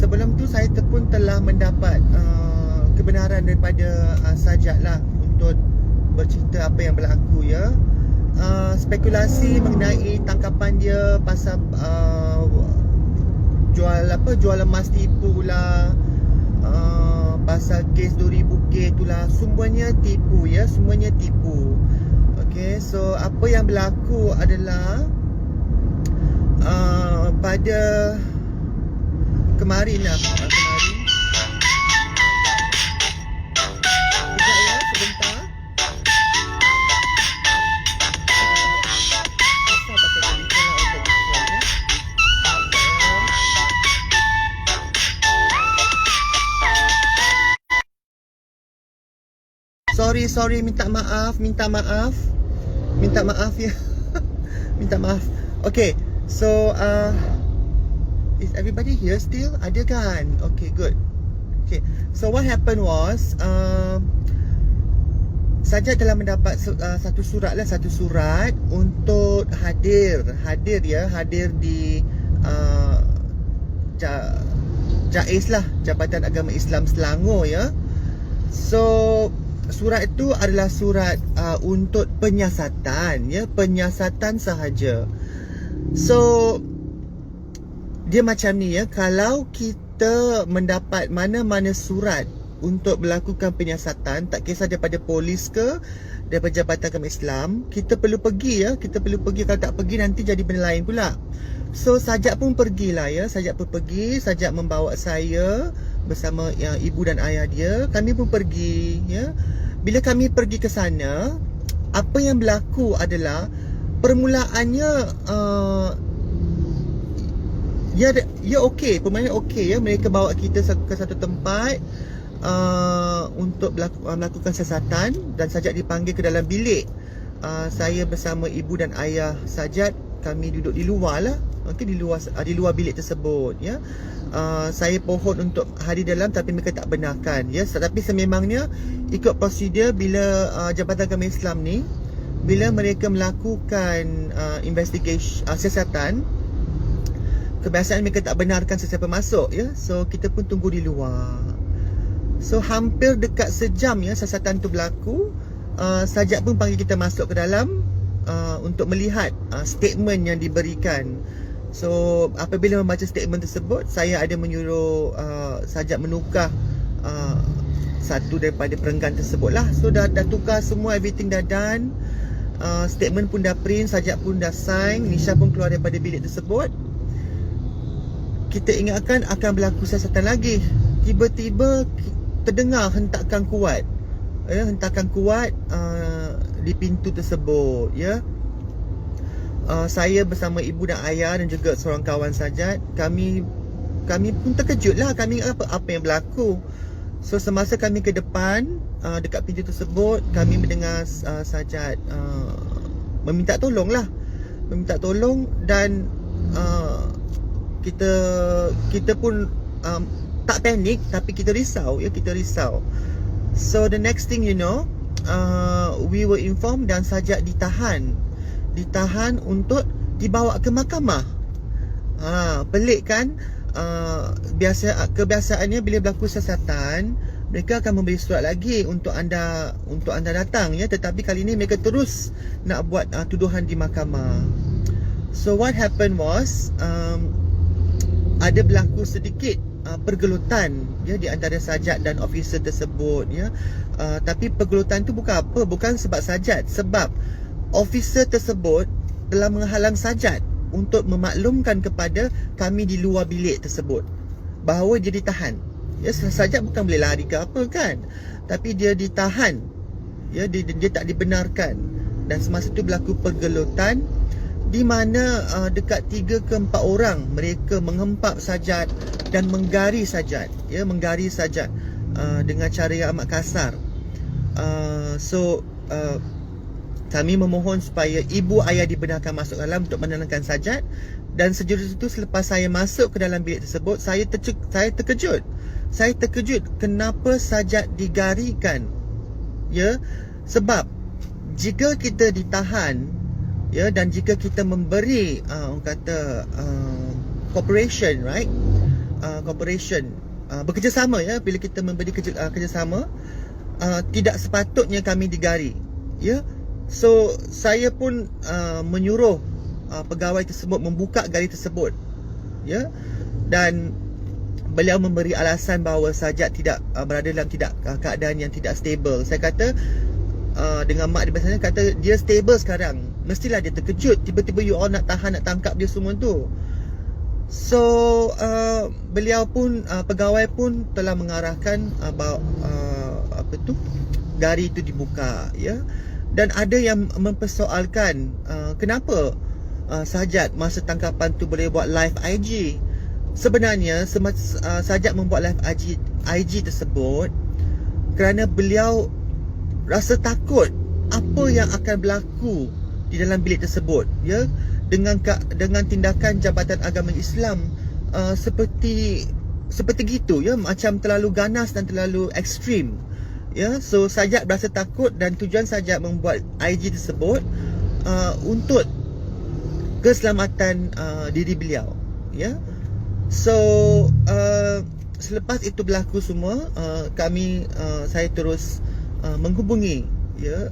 sebelum tu saya pun telah mendapat kebenaran daripada Sajat lah untuk bercerita apa yang berlaku ya. Spekulasi mengenai tangkapan dia pasal jual emas tipu lah, pasal kes 2000K tu lah, semuanya tipu ya, semuanya tipu. Okay, so apa yang berlaku adalah pada kemarin lah, sekejap ya, sebentar. Asal pakai telefon lah, untuk telefon ya. Sorry, minta maaf ya. Minta maaf. Okay, so is everybody here still? Ada kan? Okay, good. Okay, so what happened was Sajat telah mendapat satu surat untuk hadir di JAIS lah, Jabatan Agama Islam Selangor ya. So surat itu adalah surat untuk penyiasatan ya, penyiasatan sahaja. So dia macam ni ya, kalau kita mendapat mana-mana surat untuk melakukan penyiasatan, tak kisah daripada polis ke, daripada Jabatan Agama Islam, kita perlu pergi ya, kalau tak pergi nanti jadi benda lain pula. So Sajat pun pergilah ya, Sajat membawa saya bersama ibu dan ayah dia. Kami pun pergi ya. Bila kami pergi ke sana, apa yang berlaku adalah permulaannya ya okey, permulaannya okey ya. Mereka bawa kita ke satu tempat untuk melakukan siasatan, dan Sajat dipanggil ke dalam bilik. Saya bersama ibu dan ayah Sajat, kami duduk di luar lah. Okay, di luar bilik tersebut ya. Saya pohon untuk hadir dalam, tapi mereka tak benarkan ya. Tapi sememangnya ikut prosedur, bila Jabatan Agama Islam ni, bila mereka melakukan investigasi siasatan, kebiasaan mereka tak benarkan sesiapa masuk ya. So kita pun tunggu di luar. So hampir dekat sejam ya siasatan tu berlaku. Sajat pun panggil kita masuk ke dalam untuk melihat statement yang diberikan. So apabila membaca statement tersebut, saya ada menyuruh Sajat menukar satu daripada perenggan tersebut lah. So dah tukar semua, everything dah done. Statement pun dah print, Sajat pun dah sign, Nisha pun keluar daripada bilik tersebut. Kita ingatkan akan berlaku siasatan lagi. Tiba-tiba terdengar hentakan kuat di pintu tersebut ya. Saya bersama ibu dan ayah dan juga seorang kawan Sajat, kami pun terkejut lah. Kami apa yang berlaku. So semasa kami ke depan, dekat pintu tersebut, kami mendengar Sajat meminta tolong dan kita pun tak panik, tapi kita risau. So the next thing you know, we were informed dan Sajat ditahan untuk dibawa ke mahkamah. Pelik kan? Kebiasaannya bila berlaku siasatan, mereka akan memberi surat lagi untuk anda datang ya, tetapi kali ini mereka terus nak buat tuduhan di mahkamah. So what happened was, ada berlaku sedikit pergelutan ya di antara Sajat dan officer tersebut ya. Tapi pergelutan tu bukan sebab Sajat, sebab officer tersebut telah menghalang Sajat untuk memaklumkan kepada kami di luar bilik tersebut bahawa dia ditahan ya. Sajat bukan boleh lari ke apa kan, tapi dia ditahan ya, dia tak dibenarkan. Dan semasa itu berlaku pergelutan, di mana dekat 3 ke 4 orang mereka menghempap Sajat dan menggari Sajat dengan cara yang amat kasar. Kami memohon supaya ibu ayah dibenarkan masuk dalam untuk menenangkan Sajat. Dan sejurus itu, selepas saya masuk ke dalam bilik tersebut, saya terkejut kenapa Sajat digarikan ya. Sebab jika kita ditahan ya, dan jika kita memberi cooperation, right, cooperation, bekerjasama ya. Bila kita memberi kerjasama, tidak sepatutnya kami digari ya. So saya pun menyuruh pegawai tersebut membuka gari tersebut ya, dan beliau memberi alasan bahawa Sajat tidak berada dalam keadaan yang tidak stable. Saya kata dengan mak dia biasanya kata dia stable sekarang, mestilah dia terkejut tiba-tiba you all nak tangkap dia semua tu. So beliau pun pegawai pun telah mengarahkan gari itu dibuka ya. Dan ada yang mempersoalkan kenapa Sajat masa tangkapan tu boleh buat live IG. Sebenarnya Sajat membuat live IG tersebut kerana beliau rasa takut apa yang akan berlaku di dalam bilik tersebut ya, dengan tindakan Jabatan Agama Islam seperti gitu ya, macam terlalu ganas dan terlalu ekstrim ya. So Sajat berasa takut dan tujuan Sajat membuat IG tersebut untuk keselamatan diri beliau ya. So selepas itu berlaku semua, saya terus menghubungi ya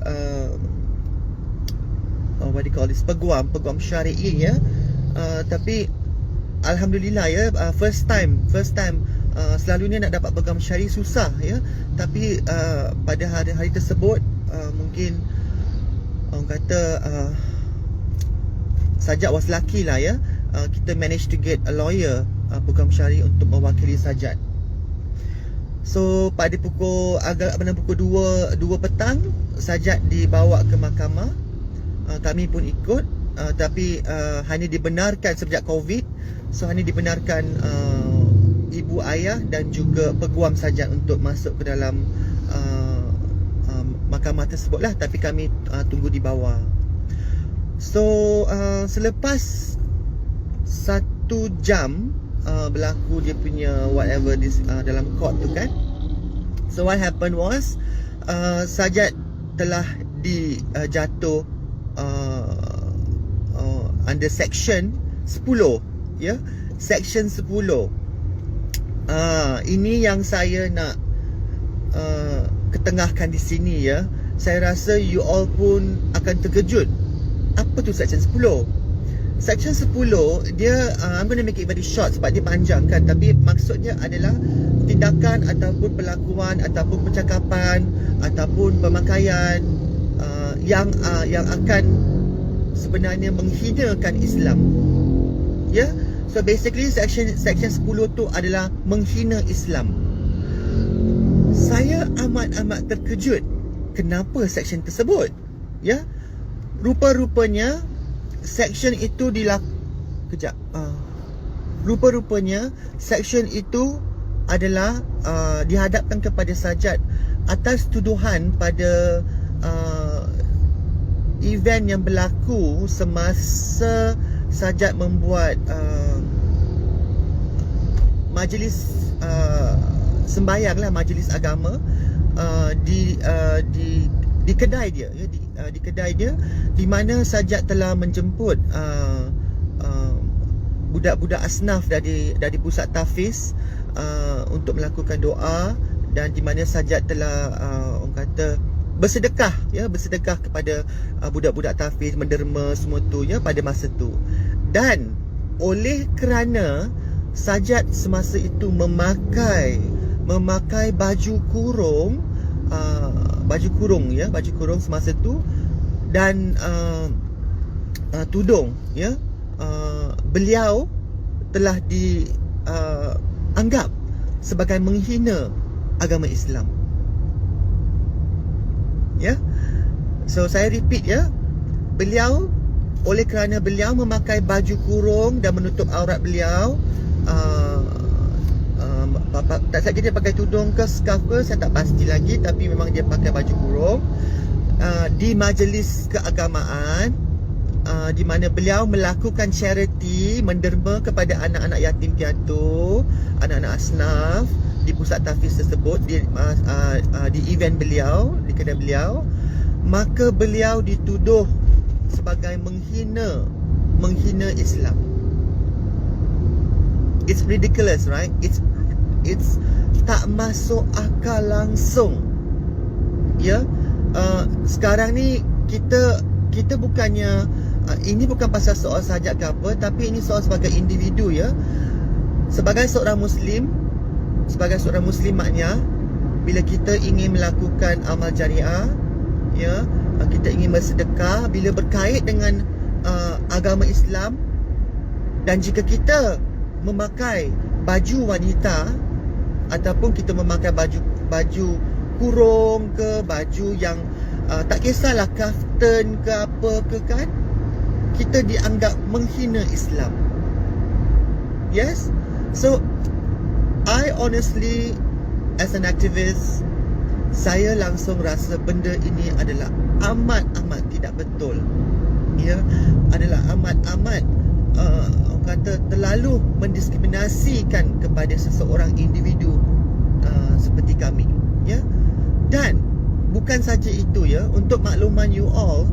what do you call this, peguam syar'i ya. Tapi alhamdulillah ya, first time selalunya nak dapat peguam syar'i susah ya. Tapi pada hari tersebut mungkin orang kata Sajat was lucky lah ya. Kita manage to get a lawyer, peguam syar'i untuk mewakili Sajat. So pada pukul 2 petang Sajat dibawa ke mahkamah. Kami pun ikut, tapi hanya dibenarkan sejak COVID. So hanya dibenarkan ibu ayah dan juga peguam Sajat untuk masuk ke dalam mahkamah tersebut lah. Tapi kami tunggu di bawah. So selepas 1 jam berlaku dia punya whatever this, dalam court tu kan. So what happened was Sajat telah dijatuh under section 10 ya, section 10. Ini yang saya nak ketengahkan di sini ya. Saya rasa you all pun akan terkejut. Apa tu section 10? Section 10 dia I'm going to make it very short sebab dia panjang kan, tapi maksudnya adalah tindakan ataupun perlakuan ataupun percakapan ataupun pemakaian yang akan sebenarnya menghinakan Islam ya. So basically section 10 tu adalah menghina Islam. Saya amat terkejut kenapa section tersebut ya. Rupa-rupanya section itu rupa-rupanya section itu adalah dihadapkan kepada Sajat atas tuduhan pada event yang berlaku semasa Sajat membuat majlis sembahyang lah, majlis agama di kedai dia ya, di kedai dia, di mana Sajat telah menjemput budak-budak asnaf dari pusat tahfiz untuk melakukan doa, dan di mana Sajat telah orang kata bersedekah kepada budak-budak tahfiz, menderma semua tu ya pada masa tu. Dan oleh kerana Sajat semasa itu memakai baju kurung semasa tu, dan tudung ya, beliau telah dianggap sebagai menghina agama Islam ya. So saya repeat ya, oleh kerana beliau memakai baju kurung dan menutup aurat beliau, tak saja dia pakai tudung ke scarf ke, saya tak pasti lagi, tapi memang dia pakai baju kurung di majlis keagamaan, di mana beliau melakukan charity, menderma kepada anak-anak yatim piatu, anak-anak asnaf di pusat tahfiz tersebut, di event beliau, di kedai beliau. Maka beliau dituduh sebagai menghina Islam It's ridiculous, right? It's tak masuk akal langsung. Ya. Sekarang ni kita bukannya ini bukan pasal soal sajak ke apa, tapi ini soal sebagai individu, ya. Sebagai seorang muslimatnya, bila kita ingin melakukan amal jariah, ya, kita ingin bersedekah bila berkait dengan agama Islam, dan jika kita memakai baju wanita ataupun kita memakai baju kurung ke, baju yang tak kisahlah kaftan ke apa ke, kan, kita dianggap menghina Islam. Yes. So I honestly, as an activist, saya langsung rasa benda ini adalah amat tidak betul. Ya, adalah amat orang kata terlalu mendiskriminasikan kepada seseorang individu seperti kami, ya. Dan bukan saja itu, ya, untuk makluman you all,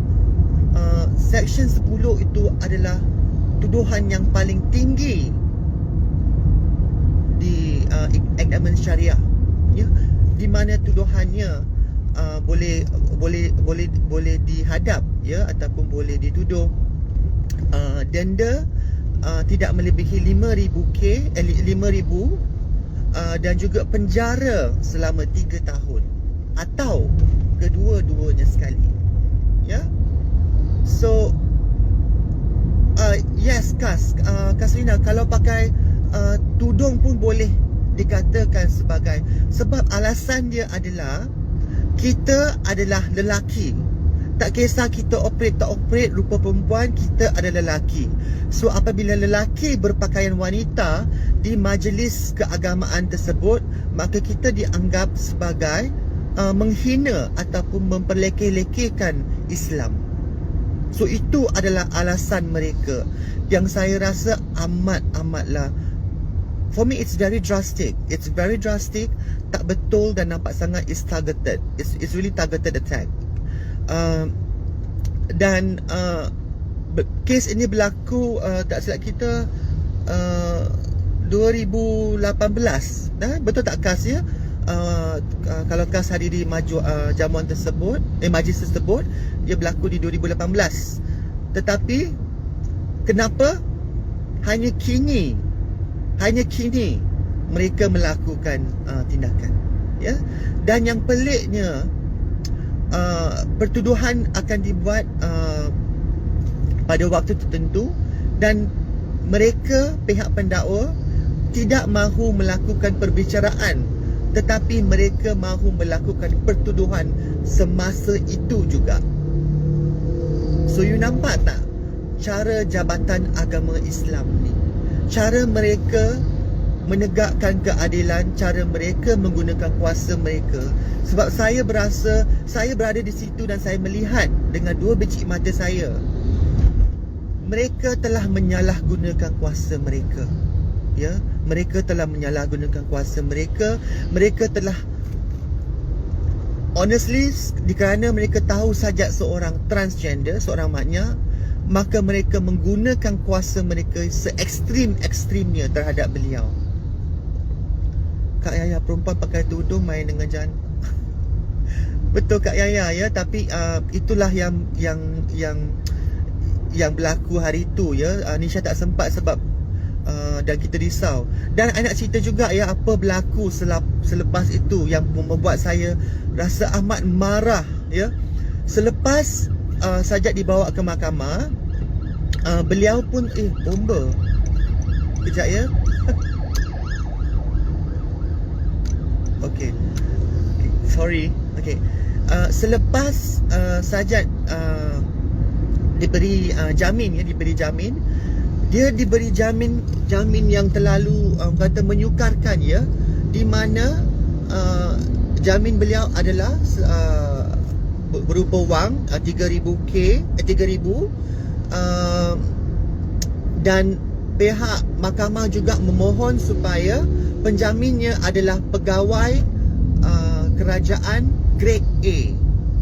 Section 10 itu adalah tuduhan yang paling tinggi di Agreement Syariah, ya, di mana tuduhannya boleh dihadap, ya, ataupun boleh dituduh denda tidak melebihi 5,000 dan juga penjara selama 3 tahun atau kedua-duanya sekali, ya. So yes, Kasrina, kalau pakai tudung pun boleh dikatakan sebagai, sebab alasan dia adalah kita adalah lelaki. Tak kisah kita operate tak operate rupa perempuan, kita adalah lelaki. So apabila lelaki berpakaian wanita di majlis keagamaan tersebut, maka kita dianggap sebagai menghina ataupun memperlekeh-lekehkan Islam. So itu adalah alasan mereka, yang saya rasa amatlah, for me it's very drastic. It's very drastic, tak betul, dan nampak sangat is targeted. It's really targeted attack. Dan kes ini berlaku, tak silap kita, 2018. Betul tak, Kas, ya? Kalau Kas hadiri jamuan tersebut, majlis tersebut, dia berlaku di 2018. Tetapi kenapa hanya kini mereka melakukan tindakan, ya? Dan yang peliknya, pertuduhan akan dibuat pada waktu tertentu, dan mereka, pihak pendakwa, tidak mahu melakukan perbicaraan, tetapi mereka mahu melakukan pertuduhan semasa itu juga. So you nampak tak cara Jabatan Agama Islam ni, cara mereka menegakkan keadilan, cara mereka menggunakan kuasa mereka. Sebab saya berasa, saya berada di situ dan saya melihat dengan dua biji mata saya, mereka telah menyalahgunakan kuasa mereka, ya. Mereka telah menyalahgunakan kuasa mereka. Mereka telah, honestly, kerana mereka tahu sajak seorang transgender, seorang maknya, maka mereka menggunakan kuasa mereka se-ekstrim-ekstrimnya terhadap beliau. Kak Yaya, perempuan pakai tudung main dengan jantan. Betul, Kak Yaya, ya. Tapi itulah yang berlaku hari itu, ya. Nisha tak sempat sebab dan kita risau. Dan I nak cerita juga, ya, apa berlaku selepas itu yang membuat saya rasa amat marah, ya. Selepas Sajak dibawa ke mahkamah, beliau pun bomba. Kejap, ya. Okay. Sorry. Okay. Selepas Sajak diberi jamin, ya, dia diberi jamin yang terlalu kata menyukarkan, ya, di mana jamin beliau adalah berupa wang 3,000 dan pihak mahkamah juga memohon supaya penjaminnya adalah pegawai kerajaan grade A,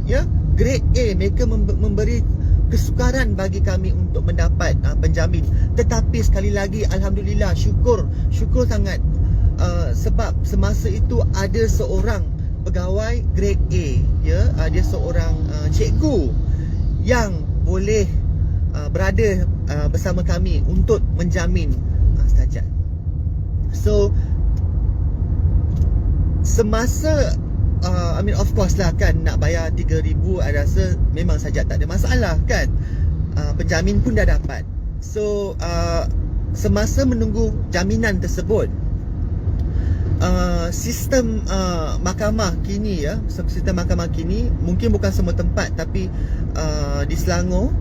ya. Grade A, mereka memberi kesukaran bagi kami untuk mendapat penjamin. Tetapi sekali lagi, alhamdulillah, syukur sangat, sebab semasa itu ada seorang pegawai grade A, ya, dia seorang cikgu yang boleh berada bersama kami untuk menjamin Sajat. So semasa of course lah kan, nak bayar 3,000, I rasa memang Sajat tak ada masalah kan. Penjamin pun dah dapat. So semasa menunggu jaminan tersebut, sistem mahkamah kini, ya, sistem mahkamah kini, mungkin bukan semua tempat, tapi di Selangor,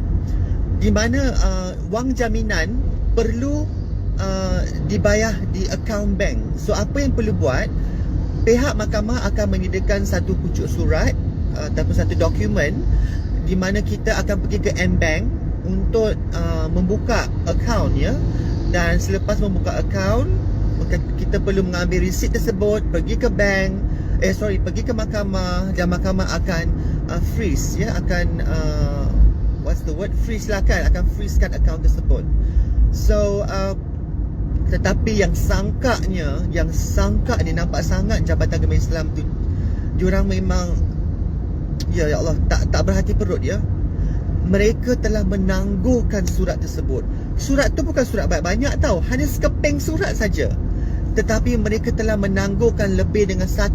di mana wang jaminan perlu dibayar di akaun bank. So apa yang perlu buat, pihak mahkamah akan menyediakan satu pucuk surat ataupun satu dokumen di mana kita akan pergi ke M-Bank untuk membuka akaun, ya. Dan selepas membuka akaun, kita perlu mengambil resit tersebut, pergi ke bank, pergi ke mahkamah, dan mahkamah akan freeze, ya, akan freeze lah kan, akan freezekan akaun tersebut. So tetapi yang sangkanya nampak sangat Jabatan Agama Islam tu, diorang memang, ya Allah, tak berhati perut, ya. Mereka telah menangguhkan surat tersebut. Surat tu bukan surat banyak tau, hanya sekeping surat saja. Tetapi mereka telah menangguhkan lebih dengan 1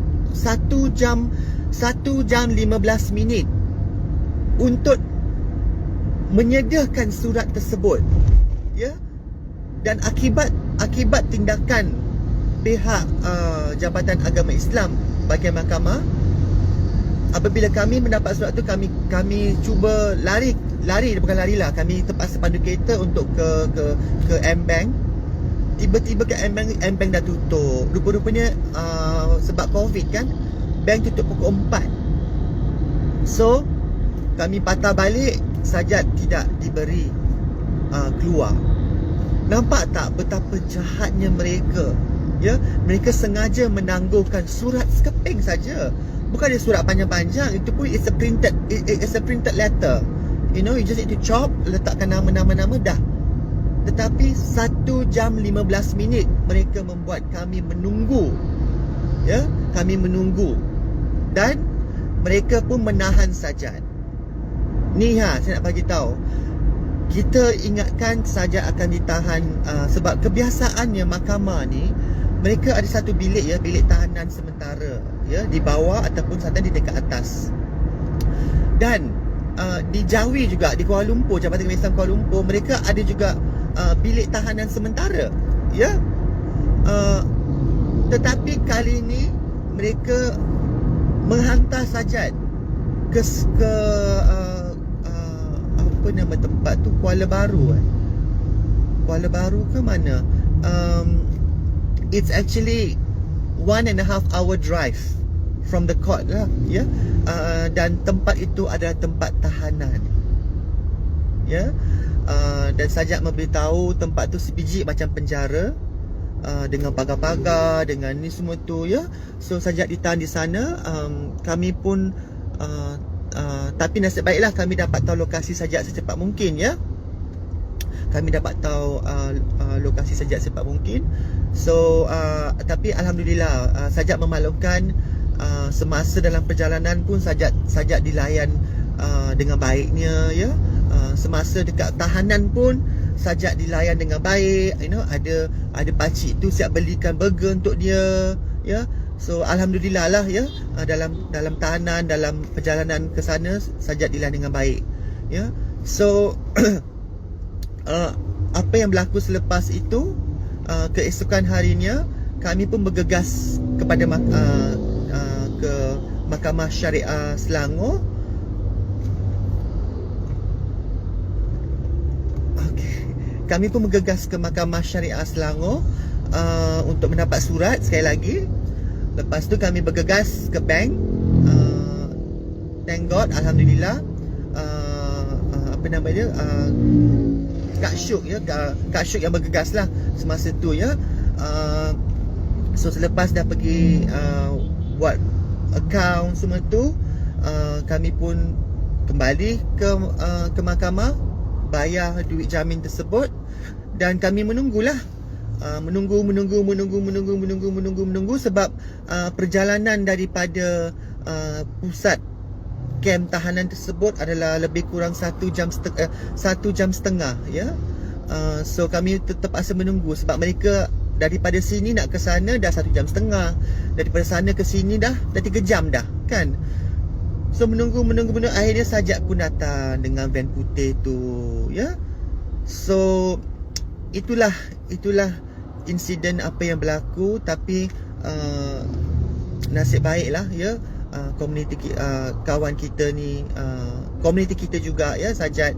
jam 15 minit untuk menyediakan surat tersebut, ya. Dan akibat tindakan pihak Jabatan Agama Islam bahagian mahkamah, apabila kami mendapat surat tu, kami cuba lari, bukan larilah, kami terpaksa pandu kereta untuk ke M-Bank. Tiba-tiba ke M-Bank dah tutup. Rupa-rupanya sebab Covid kan, bank tutup pukul 4. So kami patah balik, Sajat tidak diberi keluar. Nampak tak betapa jahatnya mereka, ya? Mereka sengaja menangguhkan surat sekeping saja. Bukan dia surat panjang-panjang, itu pun it's a printed letter. You know, you just need to chop, letakkan nama-nama dah. Tetapi 1 jam 15 minit mereka membuat kami menunggu, ya, kami menunggu. Dan mereka pun menahan Sajat. Ni saya nak bagi tahu, kita ingatkan Sajat akan ditahan sebab kebiasaannya mahkamah ni, mereka ada satu bilik, ya, bilik tahanan sementara, ya, di bawah ataupun di dekat atas. Dan di Jawi juga, di Kuala Lumpur, Jabatan Agama Islam Kuala Lumpur, mereka ada juga bilik tahanan sementara, ya. Tetapi kali ini mereka menghantar Sajat ke apa nama tempat tu, Kuala Baru Kuala Baru ke mana? It's actually 1.5 hour drive from the court lah, ya. Dan tempat itu adalah tempat tahanan, ya. Dan Sajat memberitahu tempat tu sebiji macam penjara, dengan pagar-pagar, dengan ni semua tu, ya. So Sajat ditahan di sana. Kami pun tapi nasib baiklah kami dapat tahu lokasi Sajat secepat mungkin, ya. Kami dapat tahu lokasi Sajat secepat mungkin. So tapi alhamdulillah, Sajat memaklumkan, semasa dalam perjalanan pun Sajat dilayan dengan baiknya, ya. Semasa dekat tahanan pun Sajat dilayan dengan baik, you know. Ada pakcik tu siap belikan burger untuk dia, ya. So alhamdulillah lah, ya. Dalam tahanan, dalam perjalanan ke sana, Sajat dilayan dengan baik, ya. So apa yang berlaku selepas itu, keesokan harinya kami pun bergegas kepada ke Mahkamah Syariah Selangor. Kami pun bergegas ke Mahkamah Syariah Selangor untuk mendapat surat sekali lagi. Lepas tu kami bergegas ke bank. Thank God, alhamdulillah, apa nama dia, Kak Syuk, ya, Kak Syuk yang bergegas lah semasa tu, ya. So selepas dah pergi buat account semua tu, kami pun kembali ke mahkamah, bayar duit jamin tersebut, dan kami menunggulah. Menunggu sebab perjalanan daripada pusat kem tahanan tersebut adalah lebih kurang 1 jam setengah, ya. So kami terpaksa menunggu sebab mereka daripada sini nak ke sana dah 1 jam setengah, daripada sana ke sini dah 3 jam dah, kan. So menunggu akhirnya sajak pun datang dengan van putih tu, ya. So itulah insiden apa yang berlaku. Tapi nasib baiklah, ya, komuniti kawan kita ni, komuniti kita juga, ya, Sajat,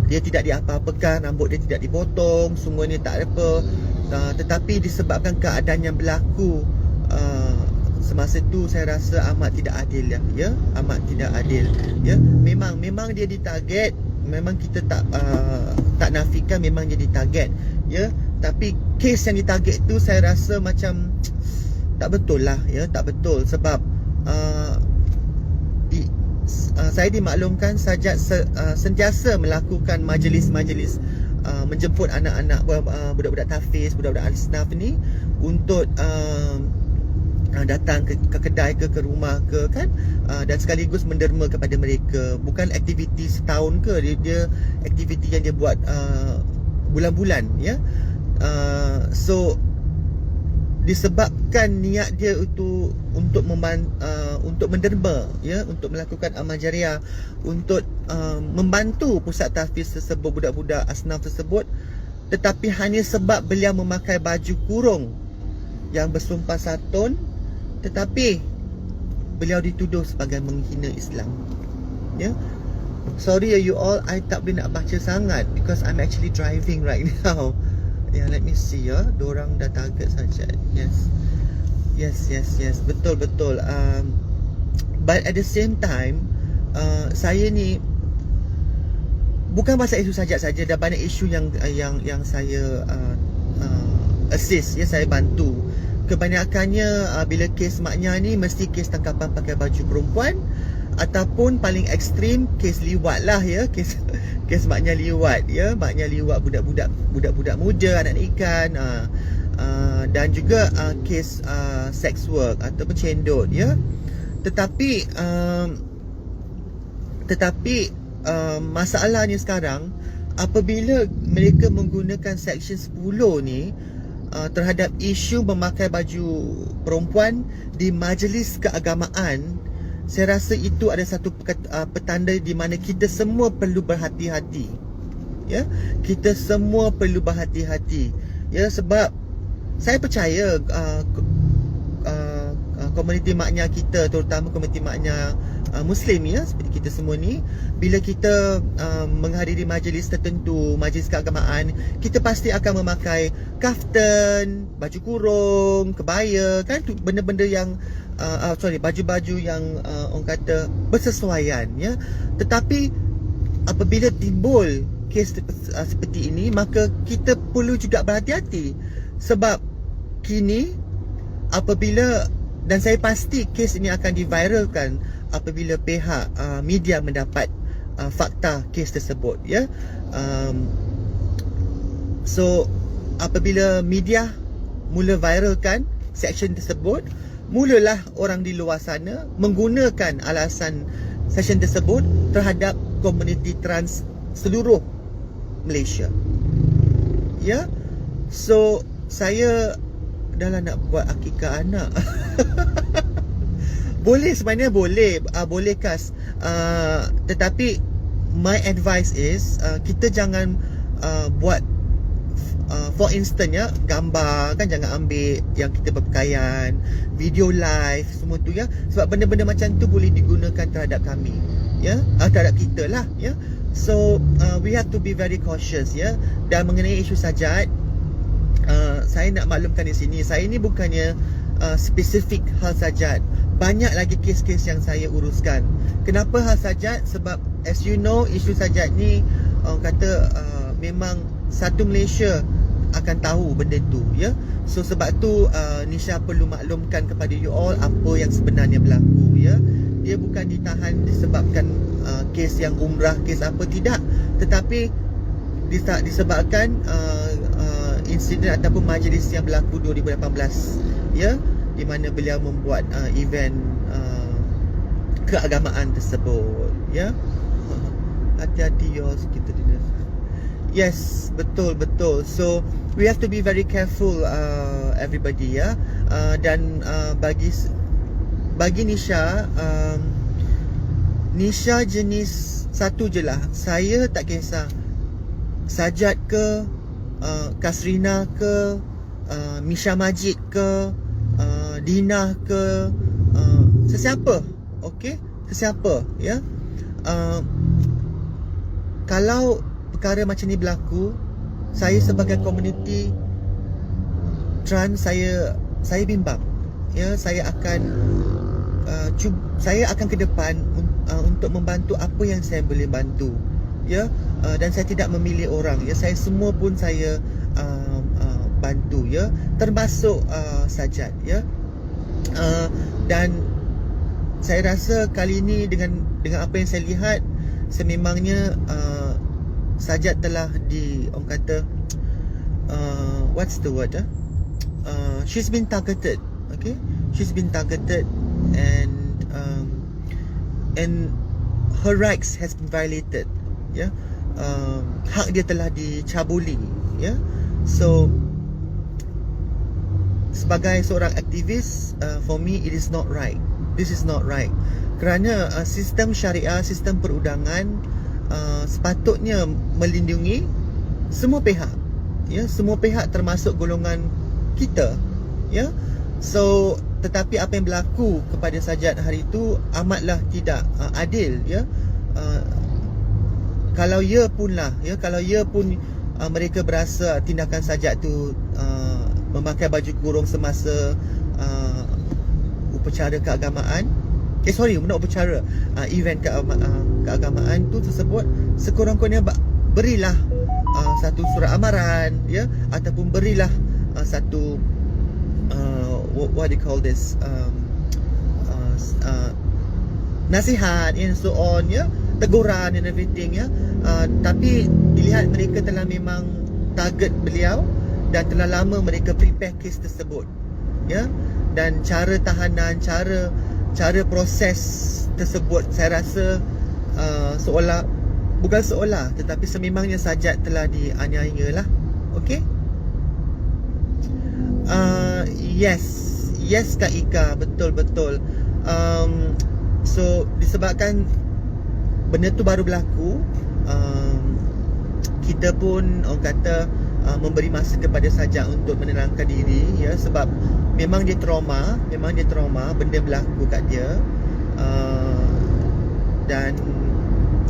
dia tidak diapa-apakan, rambut dia tidak dipotong, semuanya tak ada apa. Tetapi disebabkan keadaan yang berlaku semasa tu, saya rasa amat tidak adil, ya, amat tidak adil, ya. Memang dia ditarget, memang kita tak nafikan memang dia ditarget, ya. Tapi kes yang ditarget tu saya rasa macam tak betul lah, ya, tak betul. Sebab saya dimaklumkan Sajat sentiasa melakukan majlis-majlis, menjemput anak-anak budak-budak tahfiz, budak-budak al-isnaf ni untuk datang ke kedai ke rumah ke, kan, dan sekaligus menderma kepada mereka. Bukan aktiviti setahun ke, dia aktiviti yang dia buat bulan-bulan, ya. So disebabkan niat dia itu untuk menderma, ya, untuk melakukan amal jariah, untuk membantu pusat tahfiz tersebut, budak-budak asnaf tersebut, tetapi hanya sebab beliau memakai baju kurung yang bersumpah satun, tetapi beliau dituduh sebagai menghina Islam, ya. Sorry you all, I tak boleh nak baca sangat because I'm actually driving right now. Yeah, let me see, ya. Diorang dah target saja. Yes. Betul. But at the same time, saya ni bukan pasal isu Sajat saja, dah banyak isu yang saya assist, ya, saya bantu. Kebanyakannya bila kes maknya ni mesti kes tangkapan pakai baju perempuan, ataupun paling ekstrim kes liwat lah, ya, kes maknya liwat, ya, maknya liwat budak-budak muda, anak ikan, dan juga kes sex work ataupun cendol, ya. Tetapi masalahnya sekarang apabila mereka menggunakan Section 10 ni terhadap isu memakai baju perempuan di majlis keagamaan, saya rasa itu ada satu petanda di mana kita semua perlu berhati-hati, ya. Kita semua perlu berhati-hati, ya, sebab saya percaya komuniti maknya kita, terutama komuniti maknya Muslim, ya, seperti kita semua ni, bila kita menghadiri majlis tertentu, majlis keagamaan, kita pasti akan memakai kaftan, baju kurung, kebaya, kan, tu benda-benda yang baju-baju yang orang kata bersesuaian, ya. Tetapi apabila timbul kes seperti ini, maka kita perlu juga berhati-hati. Sebab kini apabila, dan saya pasti kes ini akan diviralkan apabila pihak media mendapat fakta kes tersebut, ya. So apabila media mula viralkan section tersebut, mulalah orang di luar sana menggunakan alasan section tersebut terhadap komuniti trans seluruh Malaysia, ya. So saya dah lah nak buat akikah anak. Boleh, sebenarnya boleh kas, tetapi my advice is kita jangan buat for instance, ya, gambar, kan, jangan ambil yang kita berpakaian, video live, semua tu, ya. Sebab benda-benda macam tu boleh digunakan terhadap kami, ya, terhadap kita lah, ya. So we have to be very cautious, ya. Dan mengenai isu Sajat, saya nak maklumkan di sini, saya ni bukannya spesifik hal Sajat. Banyak lagi kes-kes yang saya uruskan. Kenapa hal Sajat? Sebab as you know, isu Sajat ni orang kata memang satu Malaysia akan tahu benda tu, ya. So sebab tu Nisha perlu maklumkan kepada you all apa yang sebenarnya berlaku, ya. dia bukan ditahan disebabkan kes yang umrah, kes apa, tidak, tetapi disebabkan insiden ataupun majlis yang berlaku 2018, ya, di mana beliau membuat event keagamaan tersebut, ya. Hati-hati kita di yes, betul. So we have to be very careful, everybody, ya. Dan bagi Nisha, Nisha jenis satu je lah. Saya tak kisah Sajat ke, Kasrina ke, Misha Majid ke, Dina ke, sesiapa, okey, sesiapa, ya. Kalau perkara macam ni berlaku, saya sebagai komuniti trans, saya bimbang, ya. Saya akan ke depan untuk membantu apa yang saya boleh bantu, ya. Dan saya tidak memilih orang, ya. Saya semua pun saya bantu, ya, termasuk Sajat, ya. Dan saya rasa kali ini dengan apa yang saya lihat, sememangnya Sajat telah orang kata, what's the word, she's been targeted, okay, she's been targeted, and her rights has been violated, ya. Hak dia telah dicabuli, ya. So sebagai seorang aktivis, for me it is not right. This is not right. Kerana sistem syariah, sistem perundangan sepatutnya melindungi semua pihak, ya, semua pihak termasuk golongan kita, ya. So tetapi apa yang berlaku kepada Sajat hari itu amatlah tidak adil, ya. Kalau ia pun mereka berasa tindakan Sajat tu memakai baju kurung semasa upacara keagamaan, bukan upacara, event keagamaan tu tersebut, sekurang-kurangnya berilah satu surat amaran, ya, ataupun berilah satu what do you call this, nasihat and so on, ya, teguran and everything, ya. Tapi dilihat mereka telah memang target beliau dan telah lama mereka prepare kes tersebut, ya. Dan cara tahanan, cara proses tersebut, saya rasa bukan seolah, tetapi sememangnya Sajat telah dianiaya lah. Okay. Yes Kak Ika, betul. So disebabkan benda tu baru berlaku, kita pun orang kata memberi masa kepada Sajat untuk menenangkan diri, ya, sebab memang dia trauma, benda berlaku kat dia, dan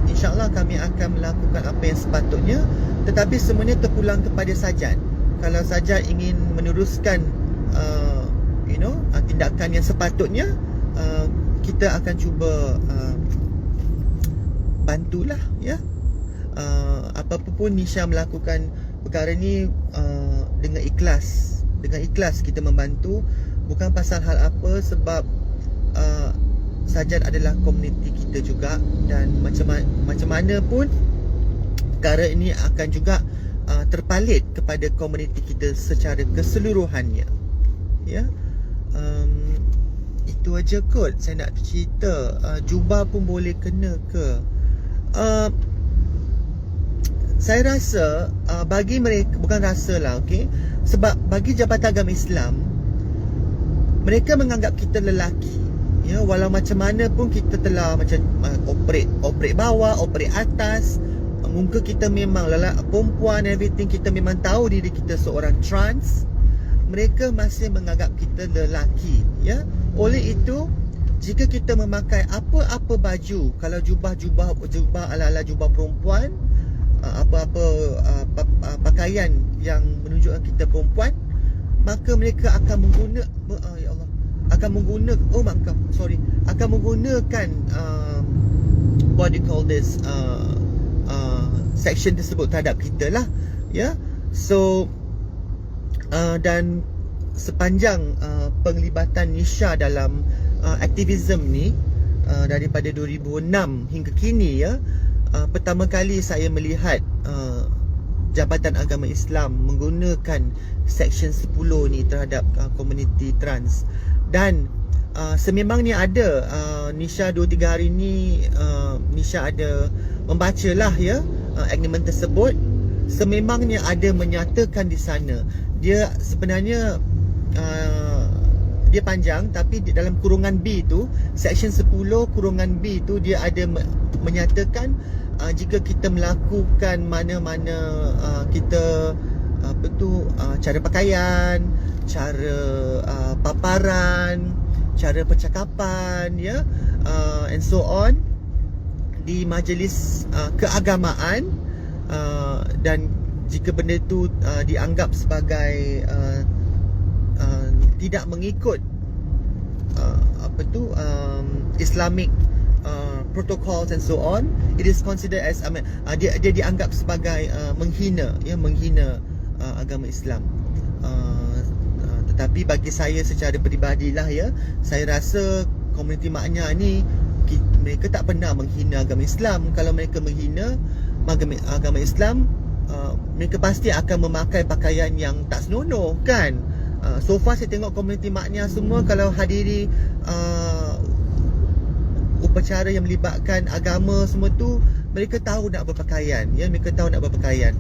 insyaAllah kami akan melakukan apa yang sepatutnya. Tetapi semuanya terpulang kepada Sajat. Kalau Sajat ingin meneruskan tindakan yang sepatutnya, kita akan cuba bantulah, ya. Apa-apa pun Nisha melakukan perkara ni dengan ikhlas kita membantu, bukan pasal hal apa, sebab Sajat adalah komuniti kita juga, dan macam mana pun perkara ini akan juga terpalit kepada komuniti kita secara keseluruhannya, ya. Itu aja kot saya nak cerita. Jubah pun boleh kena ke? Saya rasa bagi mereka, bukan rasa lah, okay? Sebab bagi Jabatan Agama Islam, mereka menganggap kita lelaki, ya. Walau macam mana pun kita telah macam operate bawah, operate atas, muka kita memang perempuan, everything, kita memang tahu diri kita seorang trans, mereka masih menganggap kita lelaki, ya. Oleh itu, jika kita memakai apa-apa baju, kalau jubah ala-ala jubah perempuan, apa-apa pakaian yang menunjukkan kita perempuan, maka mereka akan menggunakan what do you call this, section tersebut terhadap kita lah, ya. So dan sepanjang penglibatan Nisha dalam aktivisme ni, daripada 2006 hingga kini ya, pertama kali saya melihat Jabatan Agama Islam menggunakan Seksyen 10 ni terhadap komuniti trans. Dan sememangnya ada, Nisha 2-3 hari ni Nisha ada membacalah ya agreement tersebut. Sememangnya ada menyatakan di sana, dia sebenarnya dia panjang, tapi di dalam kurungan B tu, Seksyen 10 kurungan B tu, dia ada menyatakan jika kita melakukan mana-mana kita cara pakaian, cara paparan, cara percakapan ya, and so on di majlis keagamaan, dan jika benda tu dianggap sebagai tidak mengikut Islamic protocols and so on, it is considered as dia dianggap sebagai menghina agama Islam. Tetapi bagi saya secara peribadilah ya, saya rasa komuniti maknya ni mereka tak pernah menghina agama Islam. Kalau mereka menghina agama Islam, mereka pasti akan memakai pakaian yang tak senonoh kan. So far saya tengok komuniti maknya semua kalau hadiri upacara yang melibatkan agama semua tu, mereka tahu nak berpakaian ya, mereka tahu nak berpakaian.